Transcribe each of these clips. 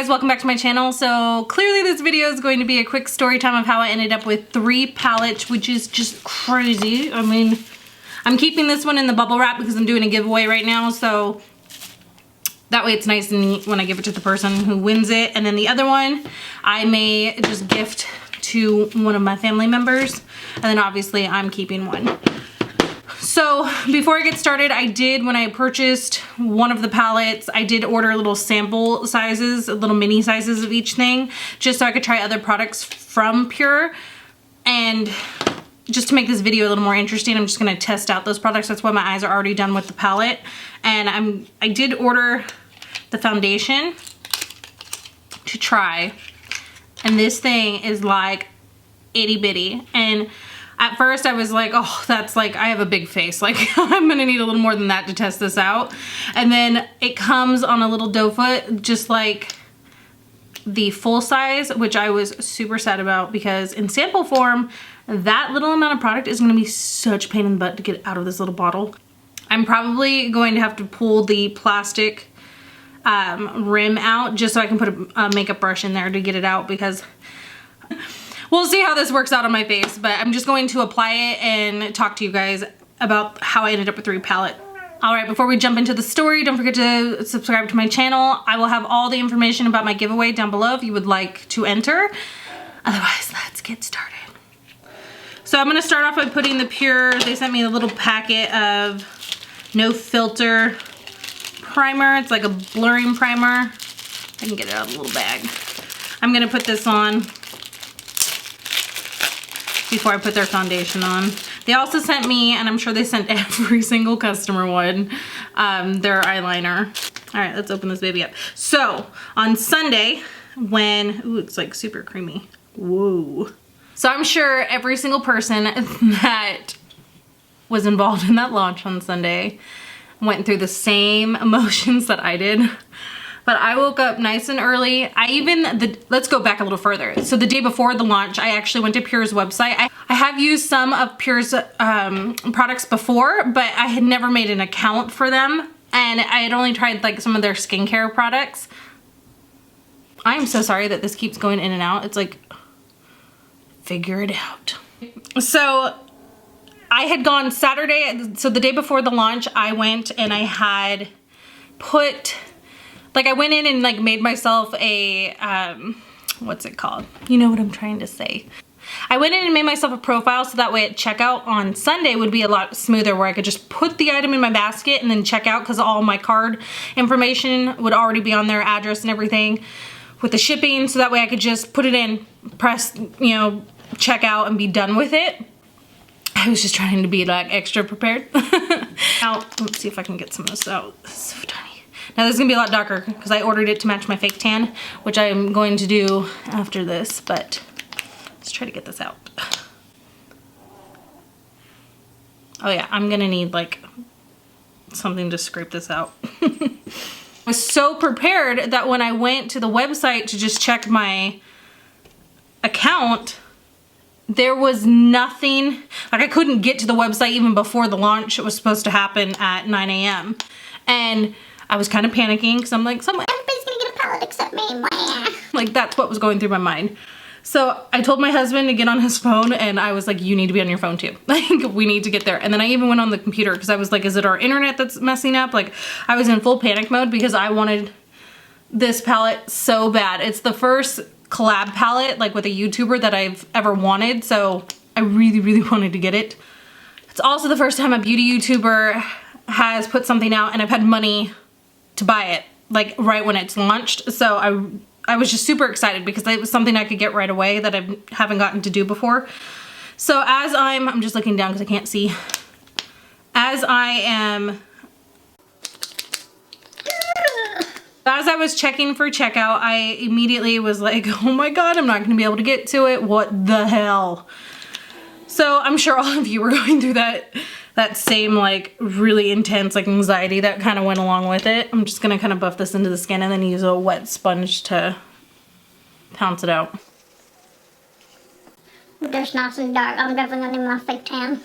guys, welcome back to my channel. So clearly this video is going to be a quick story time of how I ended up with 3 palettes, which is just crazy. I mean, I'm keeping this one in the bubble wrap because I'm doing a giveaway right now, so that way it's nice and neat when I give it to the person who wins it. And then the other one I may just gift to one of my family members, and then obviously I'm keeping one. So before I get started, I did, when I purchased one of the palettes, I did order little sample sizes, little mini sizes of each thing, just so I could try other products from Pure. And just to make this video a little more interesting, I'm just gonna test out those products. That's why my eyes are already done with the palette. And I did order the foundation to try. And this thing is like itty bitty. And at first I was like, oh, that's like, I have a big face. Like I'm gonna need a little more than that to test this out. And then it comes on a little doe foot, just like the full size, which I was super sad about because in sample form, that little amount of product is gonna be such a pain in the butt to get out of this little bottle. I'm probably going to have to pull the plastic rim out just so I can put a makeup brush in there to get it out, because we'll see how this works out on my face. But I'm just going to apply it and talk to you guys about how I ended up with 3 palette. All right, before we jump into the story, don't forget to subscribe to my channel. I will have all the information about my giveaway down below if you would like to enter. Otherwise, let's get started. So I'm gonna start off by putting the Pure, they sent me a little packet of no filter primer. It's like a blurring primer. I can get it out of the little bag. I'm gonna put this on before I put their foundation on. They also sent me, and I'm sure they sent every single customer one, their eyeliner. All right, let's open this baby up. So on Sunday, when, ooh, it's like super creamy. Whoa. So I'm sure every single person that was involved in that launch on Sunday went through the same emotions that I did. But I woke up nice and early. Let's go back a little further. So the day before the launch, I actually went to Pure's website. I have used some of Pure's products before, but I had never made an account for them. And I had only tried like some of their skincare products. I am so sorry that this keeps going in and out. It's like, figure it out. So I had gone Saturday, so the day before the launch, I went and I had put, like I went in and like made myself a, what's it called? You know what I'm trying to say. I went in and made myself a profile so that way at checkout on Sunday would be a lot smoother, where I could just put the item in my basket and then check out, because all my card information would already be on their address and everything with the shipping. So that way I could just put it in, press, you know, check out and be done with it. I was just trying to be like extra prepared. Now, let's see if I can get some of this out. This is so tiny. Now this is gonna be a lot darker because I ordered it to match my fake tan, which I am going to do after this, but let's try to get this out. Oh yeah, I'm gonna need like something to scrape this out. I was so prepared that when I went to the website to just check my account, there was nothing, like I couldn't get to the website even before the launch. It was supposed to happen at 9 a.m. And I was kind of panicking because I'm like, everybody's gonna get a palette except me. Like that's what was going through my mind. So I told my husband to get on his phone, and I was like, you need to be on your phone too. Like we need to get there. And then I even went on the computer because I was like, is it our internet that's messing up? Like I was in full panic mode because I wanted this palette so bad. It's the first collab palette like with a YouTuber that I've ever wanted, so I really, really wanted to get it. It's also the first time a beauty YouTuber has put something out and I've had money to buy it, like right when it's launched. So I was just super excited because it was something I could get right away that I haven't gotten to do before. So as I'm just looking down because I can't see. As I was checking for checkout, I immediately was like, oh my God, I'm not gonna be able to get to it. What the hell? So I'm sure all of you were going through that same like really intense like anxiety that kind of went along with it. I'm just gonna kind of buff this into the skin and then use a wet sponge to pounce it out. There's nice and dark. I'm definitely gonna need my fake tan.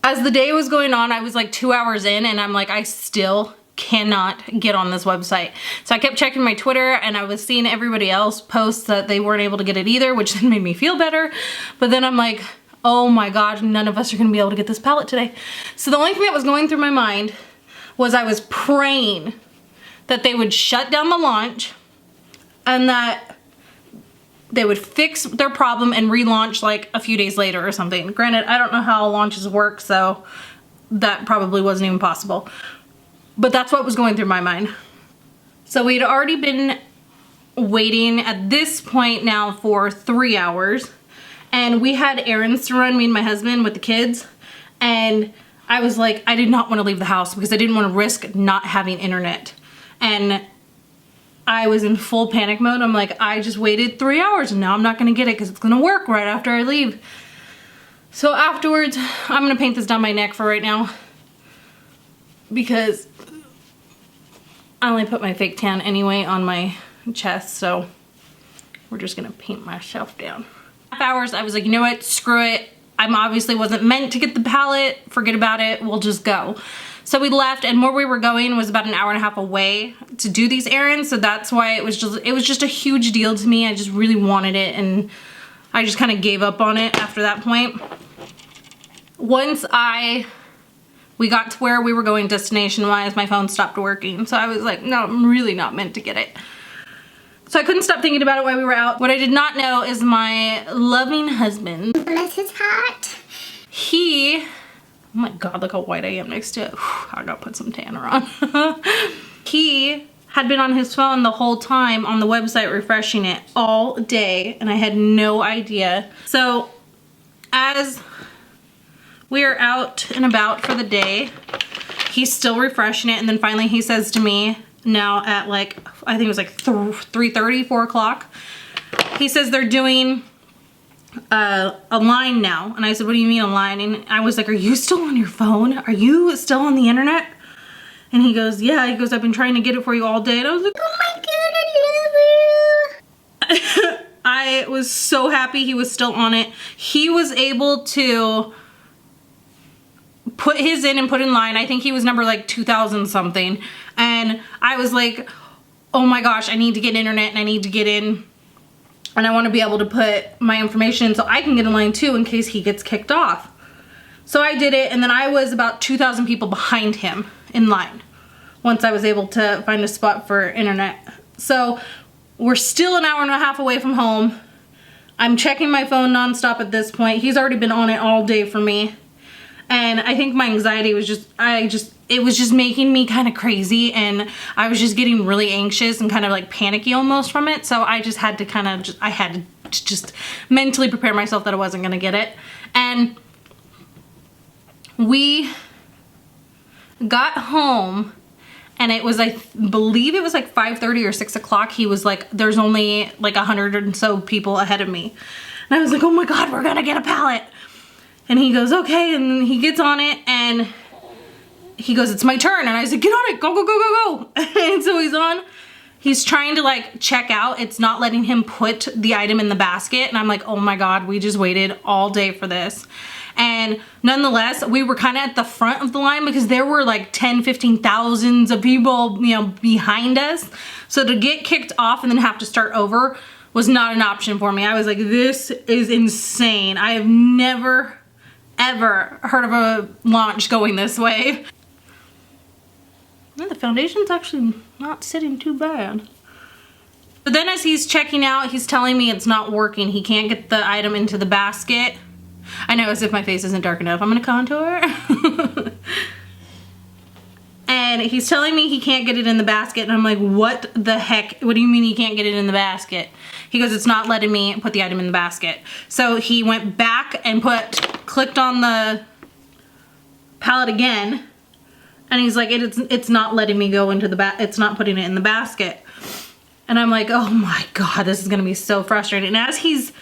As the day was going on, I was like 2 hours in and I'm like, I still cannot get on this website. So I kept checking my Twitter and I was seeing everybody else post that they weren't able to get it either, which then made me feel better. But then I'm like, oh my God, none of us are gonna be able to get this palette today. So the only thing that was going through my mind was I was praying that they would shut down the launch and that they would fix their problem and relaunch like a few days later or something. Granted, I don't know how launches work, so that probably wasn't even possible. But that's what was going through my mind. So we'd already been waiting at this point now for 3 hours. And we had errands to run, me and my husband, with the kids. And I was like, I did not want to leave the house because I didn't want to risk not having internet. And I was in full panic mode. I'm like, I just waited 3 hours and now I'm not going to get it because it's going to work right after I leave. So afterwards, I'm going to paint this down my neck for right now because I only put my fake tan anyway on my chest, so we're just going to paint myself down. Hours, I was like, you know what, screw it. I obviously wasn't meant to get the palette. Forget about it. We'll just go. So we left, and where we were going was about an hour and a half away to do these errands. So that's why it was just a huge deal to me. I just really wanted it, and I just kind of gave up on it after that point. Once we got to where we were going destination-wise, my phone stopped working. So I was like, no, I'm really not meant to get it. So I couldn't stop thinking about it while we were out. What I did not know is my loving husband. Bless his heart. Oh my God, look how white I am next to it. Whew, I gotta put some tanner on. He had been on his phone the whole time on the website refreshing it all day, and I had no idea. So as we are out and about for the day, he's still refreshing it, and then finally he says to me, now at like, I think it was like 3:30, 4 o'clock, he says they're doing a line now. And I said, what do you mean a line? And I was like, are you still on your phone? Are you still on the internet? And he goes, yeah. He goes, I've been trying to get it for you all day. And I was like, oh my God, I love you. I was so happy he was still on it. He was able to put his in and put in line. I think he was number like 2000 something. And I was like, oh my gosh, I need to get internet and I need to get in. And I want to be able to put my information so I can get in line too in case he gets kicked off. So I did it, and then I was about 2,000 people behind him in line once I was able to find a spot for internet. So we're still an hour and a half away from home. I'm checking my phone nonstop at this point. He's already been on it all day for me. And I think my anxiety was it was just making me kind of crazy, and I was just getting really anxious and kind of like panicky almost from it. So I just had to I had to just mentally prepare myself that I wasn't gonna get it. And we got home, and it was, I believe it was like 5:30 or 6 o'clock. He was like, there's only like 100 and so people ahead of me. And I was like, oh my God, we're gonna get a palette. And he goes, okay, and he gets on it, and he goes, it's my turn. And I said, get on it, go, go, go, go, go. And so he's on. He's trying to like check out. It's not letting him put the item in the basket. And I'm like, oh my God, we just waited all day for this. And nonetheless, we were kind of at the front of the line because there were like 10, 15,000 of people, you know, behind us. So to get kicked off and then have to start over was not an option for me. I was like, this is insane. I have never, ever heard of a launch going this way. The foundation's actually not sitting too bad. But then as he's checking out, he's telling me it's not working. He can't get the item into the basket. I know, as if my face isn't dark enough. I'm gonna contour. And he's telling me he can't get it in the basket, and I'm like, what the heck? What do you mean he can't get it in the basket? He goes, it's not letting me put the item in the basket. So he went back and clicked on the palette again, and he's like, it's not letting me go into the it's not putting it in the basket. And I'm like, oh my God, this is gonna be so frustrating. And as he's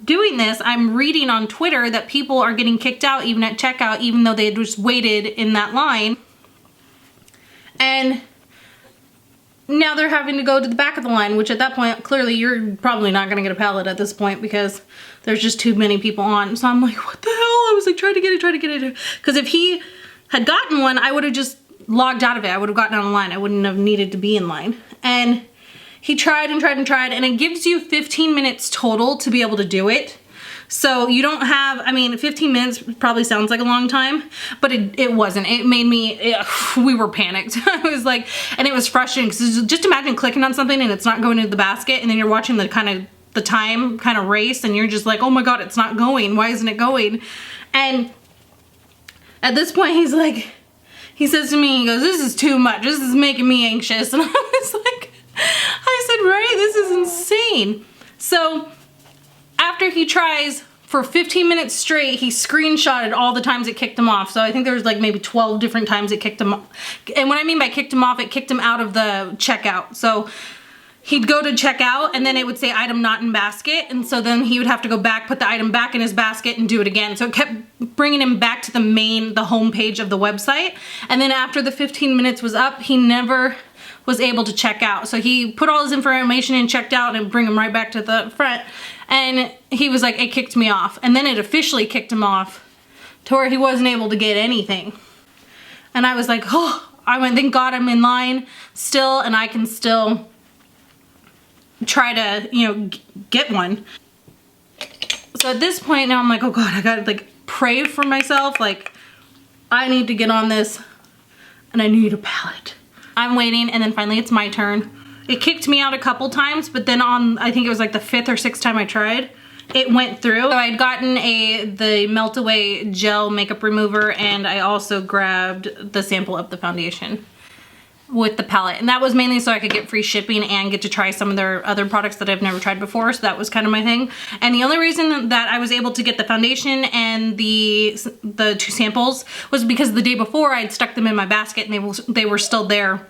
doing this, I'm reading on Twitter that people are getting kicked out even at checkout, even though they had just waited in that line. And now they're having to go to the back of the line, which at that point, clearly you're probably not gonna get a palette at this point because there's just too many people on. So I'm like, what the hell? I was like, try to get it. Because if he had gotten one, I would have just logged out of it. I would have gotten on the line. I wouldn't have needed to be in line. And he tried and tried and tried, and it gives you 15 minutes total to be able to do it. So you don't have, I mean, 15 minutes probably sounds like a long time, but it wasn't. It made me, we were panicked. I was like, and it was frustrating because just imagine clicking on something and it's not going into the basket, and then you're watching the time kind of race, and you're just like, oh my God, it's not going. Why isn't it going? And at this point, he says to me, he goes, this is too much. This is making me anxious. And I was like, I said, right, this is insane. So after he tries for 15 minutes straight, he screenshotted all the times it kicked him off. So I think there was like maybe 12 different times it kicked him off. And what I mean by kicked him off, it kicked him out of the checkout. So he'd go to check out, and then it would say item not in basket. And so then he would have to go back, put the item back in his basket and do it again. So it kept bringing him back to the home page of the website. And then after the 15 minutes was up, he never was able to check out. So he put all his information in, checked out, and bring him right back to the front. And he was like, it kicked me off. And then it officially kicked him off to where he wasn't able to get anything. And I was like, oh, I went, thank God I'm in line still, and I can still try to, you know, get one. So at this point now I'm like, oh God, I gotta like pray for myself. Like, I need to get on this, and I need a palette. I'm waiting, and then finally it's my turn. It kicked me out a couple times, but then on, I think it was like the 5th or 6th time I tried, it went through. So I'd gotten the Melt Away Gel Makeup Remover, and I also grabbed the sample of the foundation with the palette. And that was mainly so I could get free shipping and get to try some of their other products that I've never tried before. So that was kind of my thing. And the only reason that I was able to get the foundation and the 2 samples was because the day before I'd stuck them in my basket, and they were still there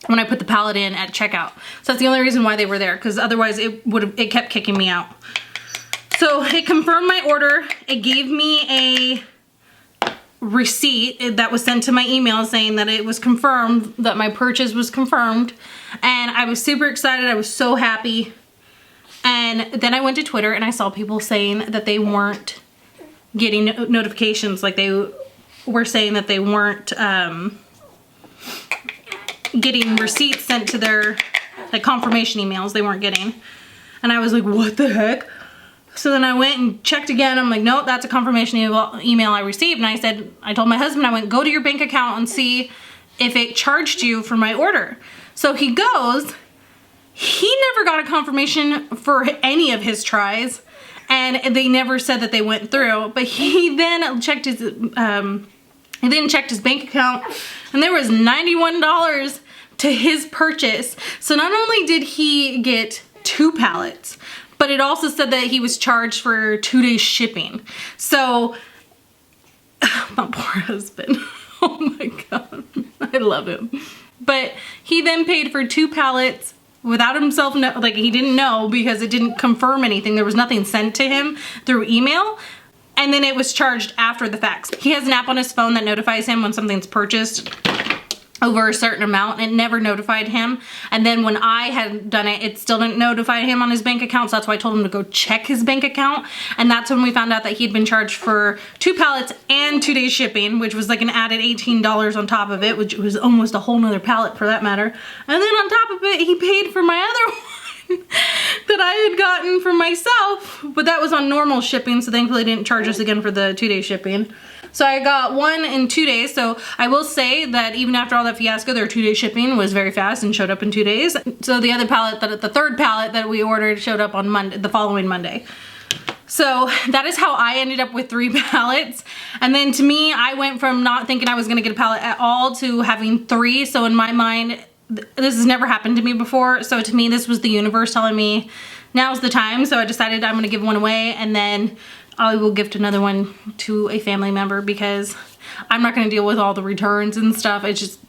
when I put the palette in at checkout. So that's the only reason why they were there, because otherwise it kept kicking me out. So it confirmed my order. It gave me a receipt that was sent to my email saying that it was confirmed, that my purchase was confirmed. And I was super excited. I was so happy. And then I went to Twitter and I saw people saying that they weren't getting notifications. Like, they were saying that they weren't getting receipts sent to their like confirmation emails. They weren't getting. And I was like, what the heck? So then I went and checked again. I'm like, nope, that's a confirmation email I received. And I told my husband, I went, go to your bank account and see if it charged you for my order. So he goes, he never got a confirmation for any of his tries, and they never said that they went through. But he then checked his bank account, and there was $91 to his purchase. So not only did he get 2 palettes, but it also said that he was charged for 2 days shipping. So, my poor husband. Oh my God, I love him. But he then paid for 2 palettes without himself, like, he didn't know, because it didn't confirm anything. There was nothing sent to him through email. And then it was charged after the fact. He has an app on his phone that notifies him when something's purchased over a certain amount, and it never notified him. And then when I had done it, it still didn't notify him on his bank account. So that's why I told him to go check his bank account. And that's when we found out that he'd been charged for 2 palettes and 2 days shipping, which was like an added $18 on top of it, which was almost a whole nother palette for that matter. And then on top of it, he paid for my other one that I had gotten for myself, but that was on normal shipping. So thankfully they didn't charge us again for the 2 day shipping. So I got one in 2 days. So I will say that even after all that fiasco, their 2 day shipping was very fast and showed up in 2 days. So the other palette, the 3rd palette that we ordered, showed up on Monday, the following Monday. So that is how I ended up with 3 palettes. And then to me, I went from not thinking I was gonna get a palette at all to having 3. So in my mind, this has never happened to me before. So to me, this was the universe telling me now's the time. So I decided I'm gonna give one away, and then I will gift another one to a family member, because I'm not gonna deal with all the returns and stuff. It's just,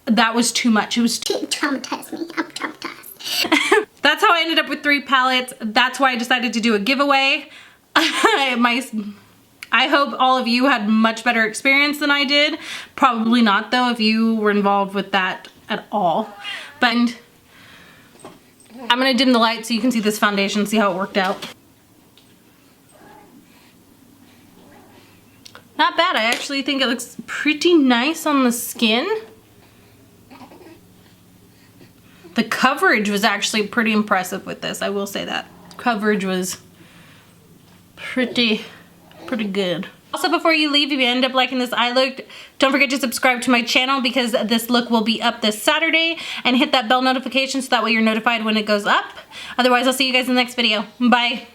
that was too much. It was too traumatized me. I'm traumatized. That's how I ended up with 3 palettes. That's why I decided to do a giveaway. I hope all of you had much better experience than I did. Probably not though, if you were involved with that at all. But I'm gonna dim the light so you can see this foundation, see how it worked out. Not bad. I actually think it looks pretty nice on the skin. coverage was actually pretty impressive with this. I will say that. Coverage was pretty good. Also, before you leave, if you end up liking this eye look, don't forget to subscribe to my channel because this look will be up this Saturday, and hit that bell notification so that way you're notified when it goes up. Otherwise, I'll see you guys in the next video. Bye.